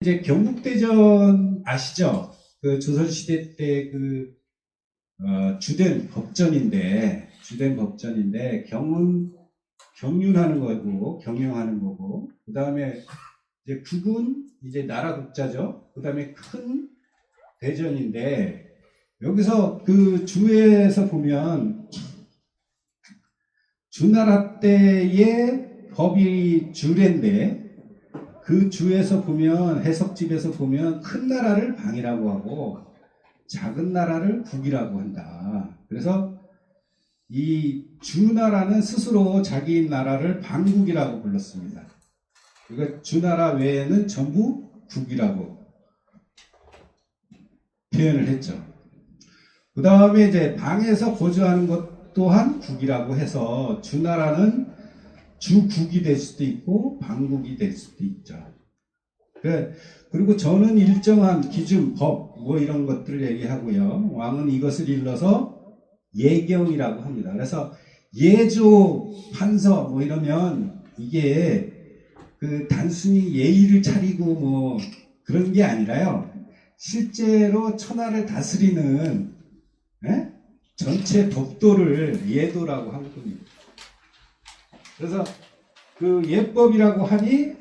이제 경국대전 아시죠? 그 조선시대 때 주된 법전인데, 경륜하는 거고, 경영하는 거고, 그 다음에 이제 국은 이제 나라 국자죠. 그 다음에 큰 대전인데, 여기서 그 주에서 보면, 주나라 때의 법이 주례인데, 그 주에서 보면, 해석집에서 보면 큰 나라를 방이라고 하고 작은 나라를 국이라고 한다. 그래서 이 주나라는 스스로 자기 나라를 방국이라고 불렀습니다. 그러니까 주나라 외에는 전부 국이라고 표현을 했죠. 그 다음에 이제 방에서 거주하는 것 또한 국이라고 해서 주나라는 주국이 될 수도 있고 방국이 될 수도 있죠. 그리고 저는 일정한 기준, 법, 뭐 이런 것들을 얘기하고요. 왕은 이것을 일러서 예경이라고 합니다. 그래서 예조, 판서 뭐 이러면 이게 그 단순히 예의를 차리고 뭐 그런 게 아니라요. 실제로 천하를 다스리는 전체 법도를 예도라고 하거든요. 그래서 그 예법이라고 하니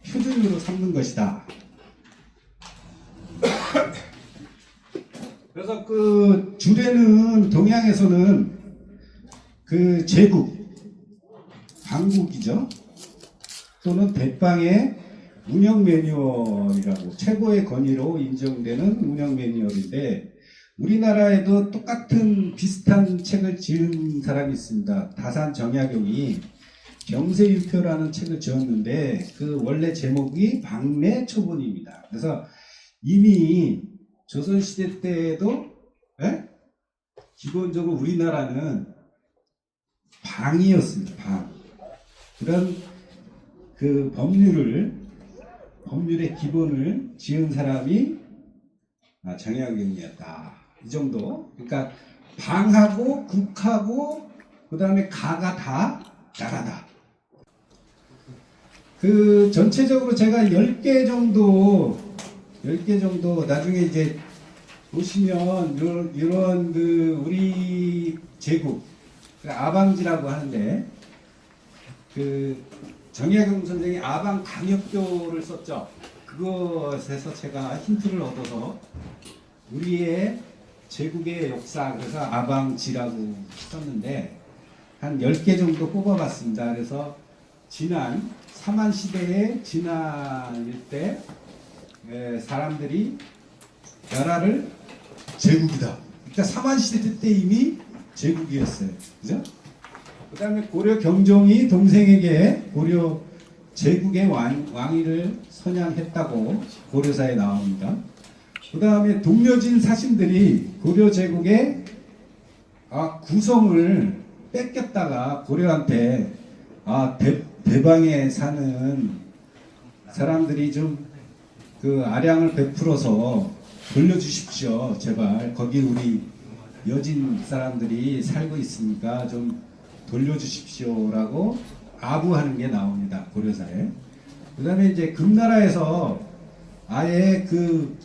표준으로 삼는 것이다. 그래서 그 주례는 동양에서는 그 제국, 방국이죠. 또는 대빵의 운영 매뉴얼이라고 최고의 권위로 인정되는 운영 매뉴얼인데 우리나라에도 똑같은 비슷한 책을 지은 사람이 있습니다. 다산 정약용이 경세유표라는 책을 지었는데 그 원래 제목이 방례초본입니다. 그래서 이미 조선시대 때에도 기본적으로 우리나라는 방이었습니다. 방. 그런 그 법률의 기본을 지은 사람이 정약용이었다. 이 정도. 그러니까 방하고 국하고 그 다음에 가가 다 나라다. 그 전체적으로 제가 10개 정도 나중에 이제 보시면 이런 그 우리 제국 아방지라고 하는데 그 정약용 선생이 아방 강역교를 썼죠. 그것에서 제가 힌트를 얻어서 우리의 제국의 역사 그래서 아방지라고 썼는데 한 10개 정도 뽑아봤습니다. 그래서 지난 사만시대의 진화일 때 사람들이 나라를 제국이다. 그러니까 사만시대 때 이미 제국이었어요. 그죠? 그 다음에 고려 경종이 동생에게 고려 제국의 왕위를 선양했다고 고려사에 나옵니다. 그 다음에 동료진 사신들이 고려 제국의 구성을 뺏겼다가 고려한테 대방에 사는 사람들이 좀 그 아량을 베풀어서 돌려주십시오. 제발 거기 우리 여진 사람들이 살고 있으니까 좀 돌려주십시오라고 아부하는 게 나옵니다. 고려사에. 그 다음에 이제 금나라에서 아예 그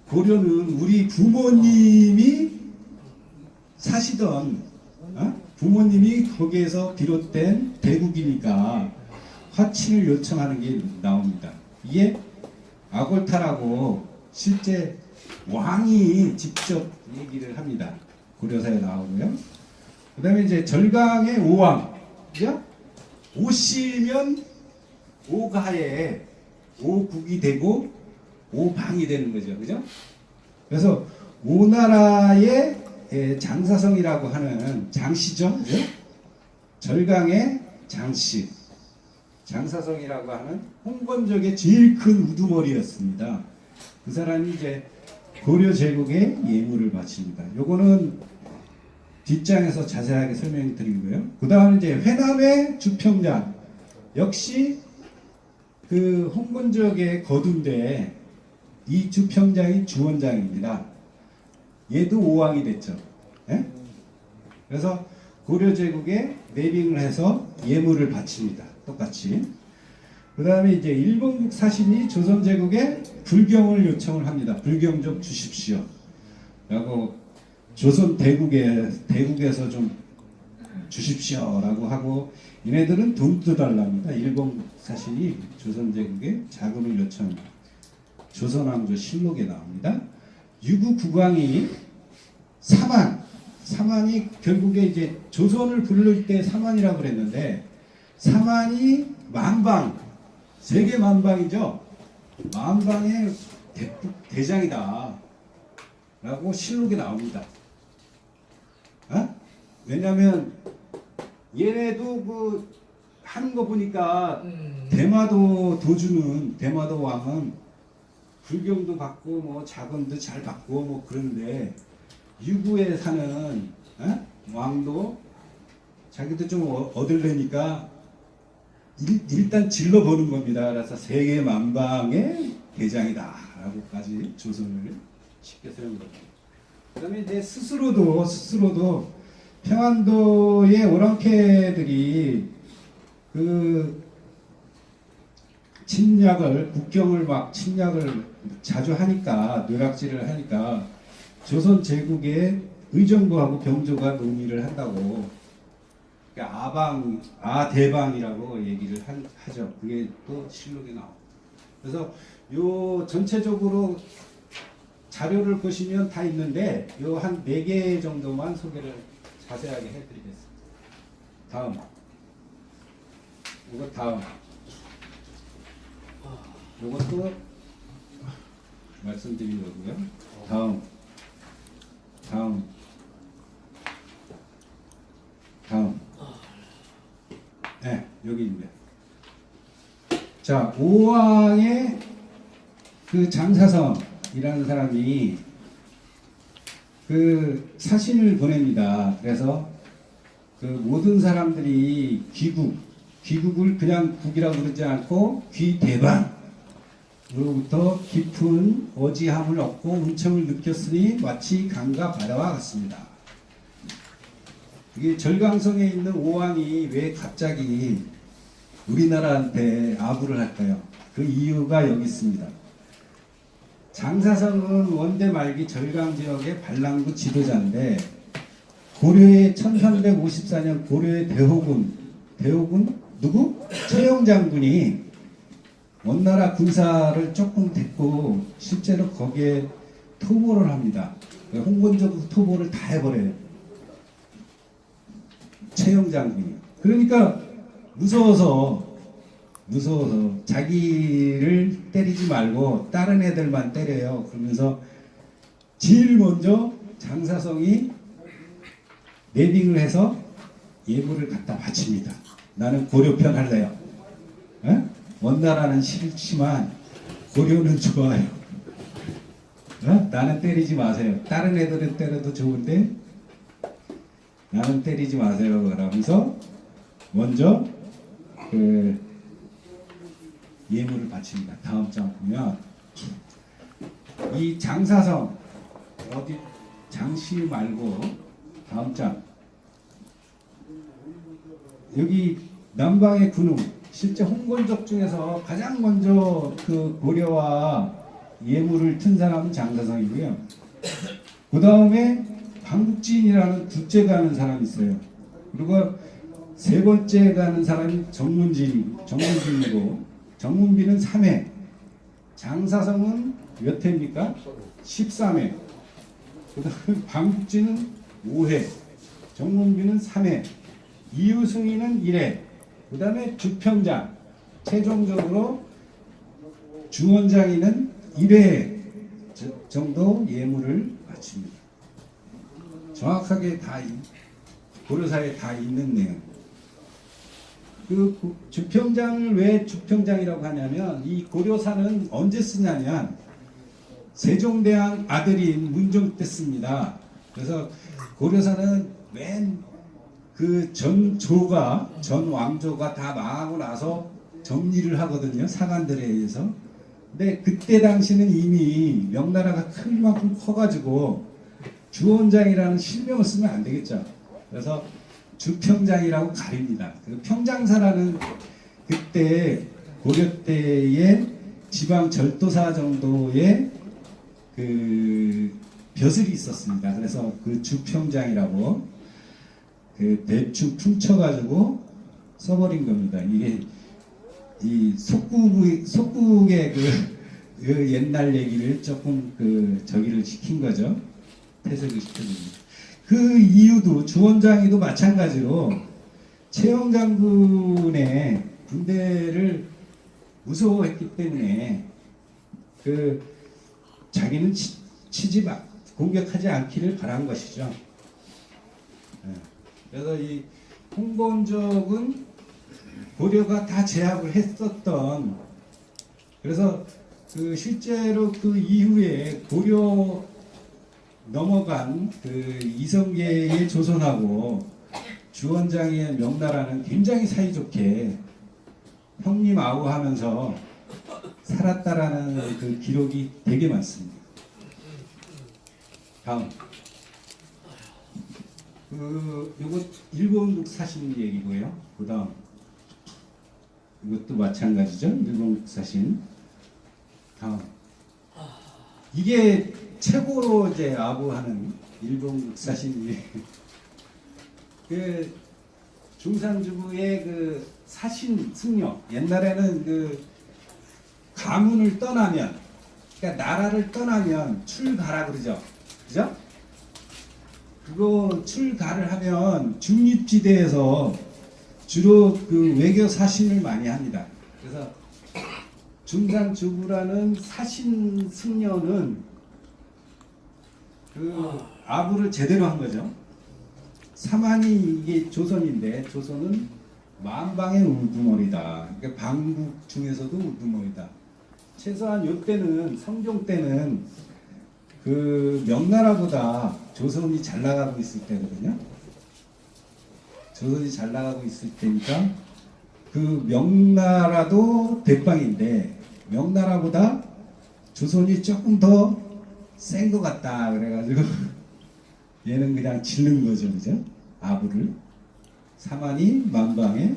고려는 우리 부모님이 사시던 부모님이 거기에서 비롯된 대국이니까 화친을 요청하는 게 나옵니다. 이게 아골타라고 실제 왕이 직접 얘기를 합니다. 고려사에 나오고요. 그 다음에 이제 절강의 오왕, 그죠? 오시면 오가에 오국이 되고 오방이 되는 거죠. 그죠? 그래서 오나라의 장사성이라고 하는 장씨죠. 그죠? 절강의 장씨. 장사성이라고 하는 홍건적의 제일 큰 우두머리였습니다. 그 사람이 이제 고려 제국에 예물을 바칩니다. 요거는 뒷장에서 자세하게 설명드리고요. 그 다음에 이제 회남의 주평장. 역시 그 홍건적의 거두인데 이 주평장이 주원장입니다. 얘도 오왕이 됐죠. 그래서 고려 제국에 내빙을 해서 예물을 바칩니다. 똑같이. 그 다음에 이제 일본국 사신이 조선제국에 불경을 요청을 합니다. 불경 좀 주십시오. 라고 조선 대국에서 좀 주십시오라고 하고 얘네들은 돈도 달랍니다. 일본 사신이 조선제국에 자금을 요청합니다. 조선왕조 실록에 나옵니다. 유구 국왕이 사만이 결국에 이제 조선을 부를 때 사만이라고 그랬는데 사만이 만방 세계 만방이죠. 만방의 대장이다 라고 실록에 나옵니다. 왜냐하면 얘네도 그 하는 거 보니까 대마도 왕은 불경도 받고 뭐 자금도 잘 받고 뭐 그런데 유구에 사는 왕도 자기도 좀 얻으려니까 일단 질러보는 겁니다. 그래서 세계 만방의 대장이다 라고까지 조선을 쉽게 세운 겁니다. 그 다음에 이제 스스로도 평안도의 오랑캐들이 그 국경을 막 침략을 자주 하니까 뇌락질을 하니까 조선 제국의 의정부하고 병조가 논의를 한다고 그러니까 아대방이라고 얘기를 하죠. 그게 또 실록에 나옵니다. 그래서 요 전체적으로 자료를 보시면 다 있는데 요 한 4개 정도만 소개를 자세하게 해드리겠습니다. 다음 요것도 말씀드린 거고요. 다음 네, 여기입니다. 자, 오왕의 그 장사성이라는 사람이 그 사신을 보냅니다. 그래서 그 모든 사람들이 귀국을 그냥 국이라고 그러지 않고 귀대방으로부터 깊은 어지함을 얻고 은총을 느꼈으니 마치 강과 바다와 같습니다. 이게 절강성에 있는 오왕이 왜 갑자기 우리나라한테 아부를 할까요? 그 이유가 여기 있습니다. 장사성은 원대 말기 절강 지역의 반랑구 지도자인데 고려의 1354년 고려의 대호군 누구? 최영장군이 원나라 군사를 조금 데리고 실제로 거기에 토벌을 합니다. 홍건적 토벌을 다 해버려요. 최영장군이. 그러니까 무서워서 자기를 때리지 말고 다른 애들만 때려요. 그러면서 제일 먼저 장사성이 내빙을 해서 예물을 갖다 바칩니다. 나는 고려편 할래요. 원나라는 싫지만 고려는 좋아요. 나는 때리지 마세요. 다른 애들은 때려도 좋은데 나는 때리지 마세요. 그러면서 먼저 그 예물을 바칩니다. 다음 장 보면 이 장사성 어디 장씨 말고 다음 장 여기 남방의 군웅 실제 홍건적 중에서 가장 먼저 그 고려와 예물을 튼 사람은 장사성이고요. 그 다음에 방국진이라는 둘째 가는 사람이 있어요. 그리고 세 번째 가는 사람이 정문진이고 정문비는 3회, 장사성은 몇 회입니까? 13회. 그 다음에 방국진은 5회, 정문비는 3회, 이유승이는 1회, 그 다음에 주평장, 최종적으로 중원장이는 1회 정도 예물을 바칩니다. 정확하게 다 고려사에 다 있는 내용. 그 주평장을 왜 주평장이라고 하냐면 이 고려사는 언제 쓰냐면 세종대왕 아들인 문종 때 씁니다. 그래서 고려사는 맨 그 전 왕조가 다 망하고 나서 정리를 하거든요. 사관들에 의해서. 근데 그때 당시는 이미 명나라가 클 만큼 커가지고 주원장이라는 실명을 쓰면 안 되겠죠. 그래서 주평장이라고 가립니다. 그 평장사라는 그때 고려 때의 지방 절도사 정도의 그 벼슬이 있었습니다. 그래서 그 주평장이라고 그 대충 퉁쳐가지고 써버린 겁니다. 이게 이 속국의 그 옛날 얘기를 조금 그 저기를 시킨 거죠. 퇴색을 시켜줍니다. 그 이유도 주원장이도 마찬가지로 최영 장군의 군대를 무서워했기 때문에 그 자기는 공격하지 않기를 바란 것이죠. 그래서 이 홍건적은 고려가 다 제압을 했었던, 그래서 그 실제로 그 이후에 고려 넘어간 그 이성계의 조선하고 주원장의 명나라는 굉장히 사이좋게 형님 아우하면서 살았다라는 그 기록이 되게 많습니다. 다음. 요거 일본국 사신 얘기고요. 그 다음. 이것도 마찬가지죠. 일본국 사신. 다음. 이게 최고로 이제 아부하는 일본국 사신. 그 중산주부의 그 사신 승려. 옛날에는 그 가문을 떠나면, 그러니까 나라를 떠나면 출가라 그러죠. 그죠? 그거 출가를 하면 중립지대에서 주로 그 외교 사신을 많이 합니다. 그래서 중산주부라는 사신 승려는 그 아부를 제대로 한 거죠. 사만이 이게 조선인데 조선은 만방의 우두머리다. 그러니까 방국 중에서도 우두머리다. 최소한 요때는 성종 때는 그 명나라보다 조선이 잘 나가고 있을 때거든요. 조선이 잘 나가고 있을 때니까 그 명나라도 대빵인데 명나라보다 조선이 조금 더 센 것 같다 그래가지고 얘는 그냥 질른 거죠, 그죠? 아부를. 사만이 만방의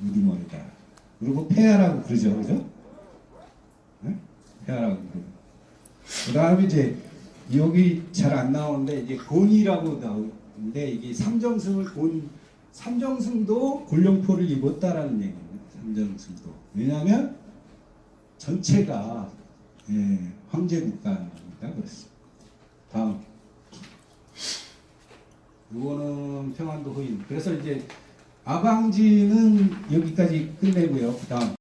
우두머리다. 그리고 폐하라고 그러죠, 그죠? 네? 폐하라고 그러고. 그 다음에 이제 여기 잘 안 나오는데 이제 곤이라고 나오는데 이게 삼정승도 곤룡포를 입었다라는 얘기입니다. 삼정승도. 왜냐하면 전체가 황제 국가입니다. 그랬어. 다음. 이거는 평안도 호인. 그래서 이제 아방지는 여기까지 끝내고요. 그 다음.